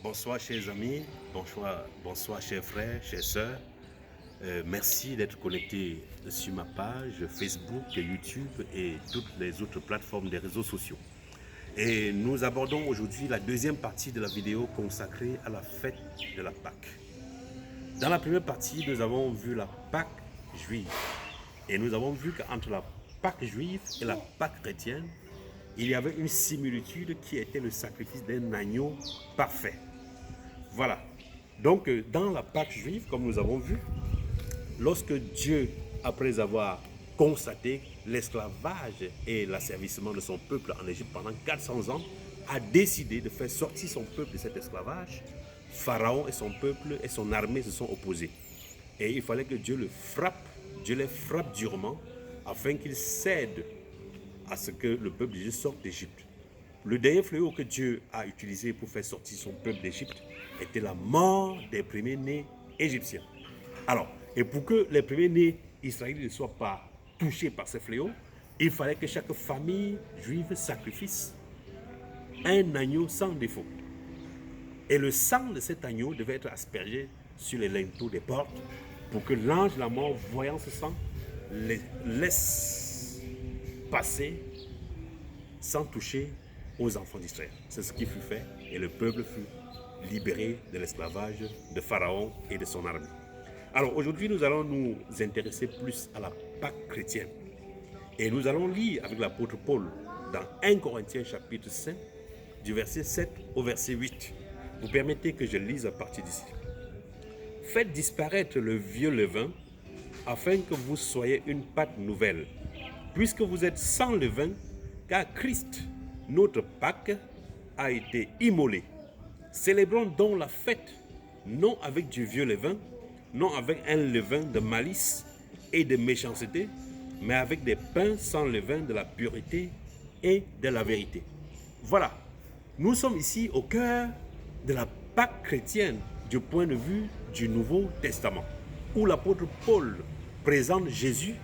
Bonsoir chers amis, bonsoir chers frères, chers sœurs. Merci d'être connectés sur ma page Facebook, YouTube et toutes les autres plateformes des réseaux sociaux. Et nous abordons aujourd'hui la deuxième partie de la vidéo consacrée à la fête de la Pâque. Dans la première partie, nous avons vu la Pâque juive. Et nous avons vu qu'entre la Pâque juive et la Pâque chrétienne, il y avait une similitude qui était le sacrifice d'un agneau parfait. Voilà. Donc, dans la Pâque juive, comme nous avons vu, lorsque Dieu, après avoir constaté l'esclavage et l'asservissement de son peuple en Égypte pendant 400 ans, a décidé de faire sortir son peuple de cet esclavage, Pharaon et son peuple et son armée se sont opposés. Et il fallait que Dieu le frappe, Dieu les frappe durement, afin qu'ils cèdent à ce que le peuple de Dieu sorte d'Égypte. Le dernier fléau que Dieu a utilisé pour faire sortir son peuple d'Égypte était la mort des premiers-nés égyptiens. Alors, et pour que les premiers-nés israéliens ne soient pas touchés par ce fléau, il fallait que chaque famille juive sacrifie un agneau sans défaut. Et le sang de cet agneau devait être aspergé sur les linteaux des portes pour que l'ange de la mort, voyant ce sang, les laisse passer sans toucher aux enfants d'Israël. C'est ce qui fut fait et le peuple fut libéré de l'esclavage de Pharaon et de son armée. Alors aujourd'hui, nous allons nous intéresser plus à la Pâque chrétienne. Et nous allons lire avec l'apôtre Paul dans 1 Corinthiens chapitre 5, du verset 7 au verset 8. Vous permettez que je lise à partir d'ici. Faites disparaître le vieux levain afin que vous soyez une pâte nouvelle, puisque vous êtes sans levain, car Christ, notre Pâque, a été immolé. Célébrons donc la fête, non avec du vieux levain, non avec un levain de malice et de méchanceté, mais avec des pains sans levain de la pureté et de la vérité. Voilà, nous sommes ici au cœur de la Pâque chrétienne du point de vue du Nouveau Testament, où l'apôtre Paul présente Jésus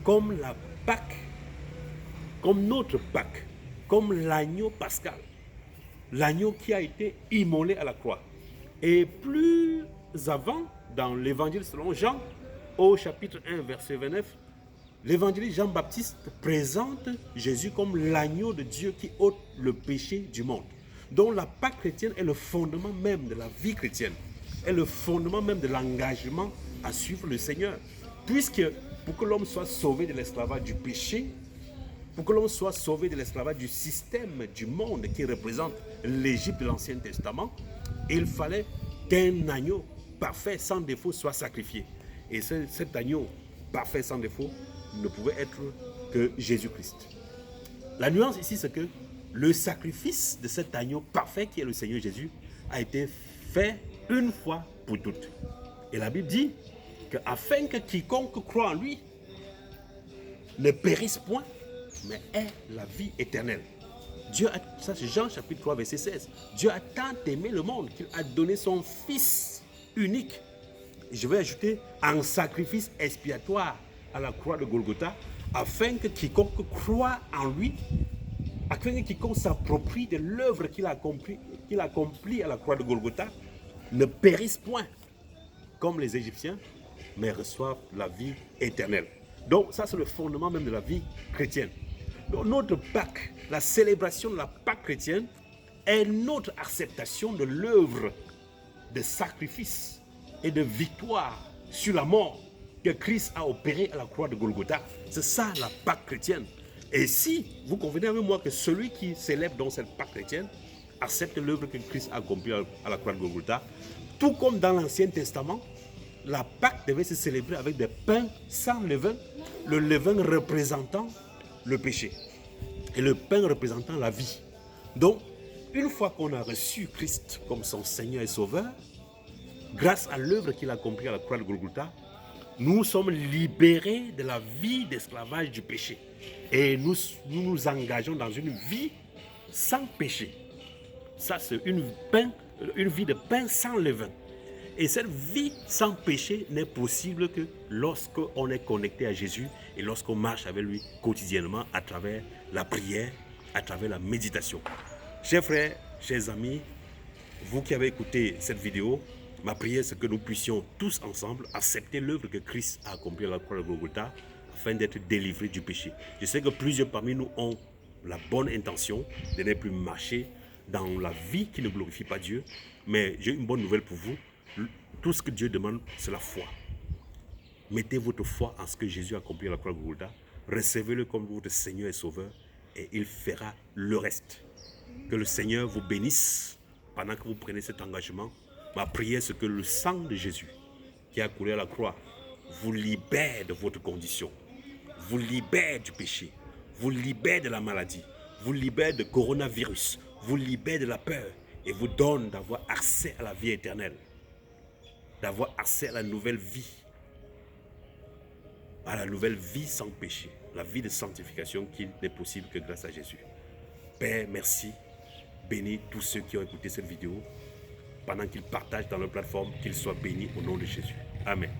comme la Pâque, comme notre Pâque, comme l'agneau pascal, l'agneau qui a été immolé à la croix. Et plus avant, dans l'évangile selon Jean, au chapitre 1, verset 29, l'évangéliste Jean-Baptiste présente Jésus comme l'agneau de Dieu qui ôte le péché du monde. Donc la Pâque chrétienne est le fondement même de la vie chrétienne, est le fondement même de l'engagement à suivre le Seigneur. Puisque pour que l'homme soit sauvé de l'esclavage du péché, pour que l'homme soit sauvé de l'esclavage du système du monde qui représente l'Égypte de l'Ancien Testament, il fallait qu'un agneau parfait sans défaut soit sacrifié. Et cet agneau parfait sans défaut ne pouvait être que Jésus-Christ. La nuance ici, c'est que le sacrifice de cet agneau parfait qui est le Seigneur Jésus a été fait une fois pour toutes. Et la Bible dit qu'afin que quiconque croit en lui ne périsse point, mais ait la vie éternelle. Dieu a, ça c'est Jean chapitre 3 verset 16. Dieu a tant aimé le monde qu'il a donné son Fils unique. Et je vais ajouter en sacrifice expiatoire à la croix de Golgotha, afin que quiconque croit en lui, afin que quiconque s'approprie de l'œuvre qu'il a accomplie à la croix de Golgotha, ne périsse point comme les Égyptiens, mais reçoivent la vie éternelle. Donc ça c'est le fondement même de la vie chrétienne. Donc notre Pâque, la célébration de la Pâque chrétienne, est notre acceptation de l'œuvre de sacrifice et de victoire sur la mort que Christ a opéré à la croix de Golgotha. C'est ça la Pâque chrétienne. Et si vous convenez avec moi que celui qui célèbre dans cette Pâque chrétienne accepte l'œuvre que Christ a accomplie à la croix de Golgotha, tout comme dans l'Ancien Testament, la Pâque devait se célébrer avec des pains sans levain, le levain représentant le péché et le pain représentant la vie. Donc, une fois qu'on a reçu Christ comme son Seigneur et Sauveur, grâce à l'œuvre qu'il a accomplie à la croix de Golgotha, nous sommes libérés de la vie d'esclavage du péché. Et nous nous engageons dans une vie sans péché. Ça, c'est une vie de pain sans levain. Et cette vie sans péché n'est possible que lorsqu'on est connecté à Jésus et lorsqu'on marche avec lui quotidiennement à travers la prière, à travers la méditation. Chers frères, chers amis, vous qui avez écouté cette vidéo, ma prière c'est que nous puissions tous ensemble accepter l'œuvre que Christ a accomplie à la croix de Golgotha afin d'être délivrés du péché. Je sais que plusieurs parmi nous ont la bonne intention de ne plus marcher dans la vie qui ne glorifie pas Dieu, mais j'ai une bonne nouvelle pour vous. Tout ce que Dieu demande, c'est la foi. Mettez votre foi en ce que Jésus a accompli à la croix de Golgotha, recevez-le comme votre Seigneur et Sauveur, et il fera le reste. Que le Seigneur vous bénisse pendant que vous prenez cet engagement. Ma prière, c'est que le sang de Jésus qui a coulé à la croix vous libère de votre condition, vous libère du péché, vous libère de la maladie, vous libère de coronavirus, vous libère de la peur et vous donne d'avoir accès à la vie éternelle, d'avoir accès à la nouvelle vie, sans péché, la vie de sanctification qui n'est possible que grâce à Jésus. Père, merci. Bénis tous ceux qui ont écouté cette vidéo. Pendant qu'ils partagent dans leur plateforme, qu'ils soient bénis au nom de Jésus. Amen.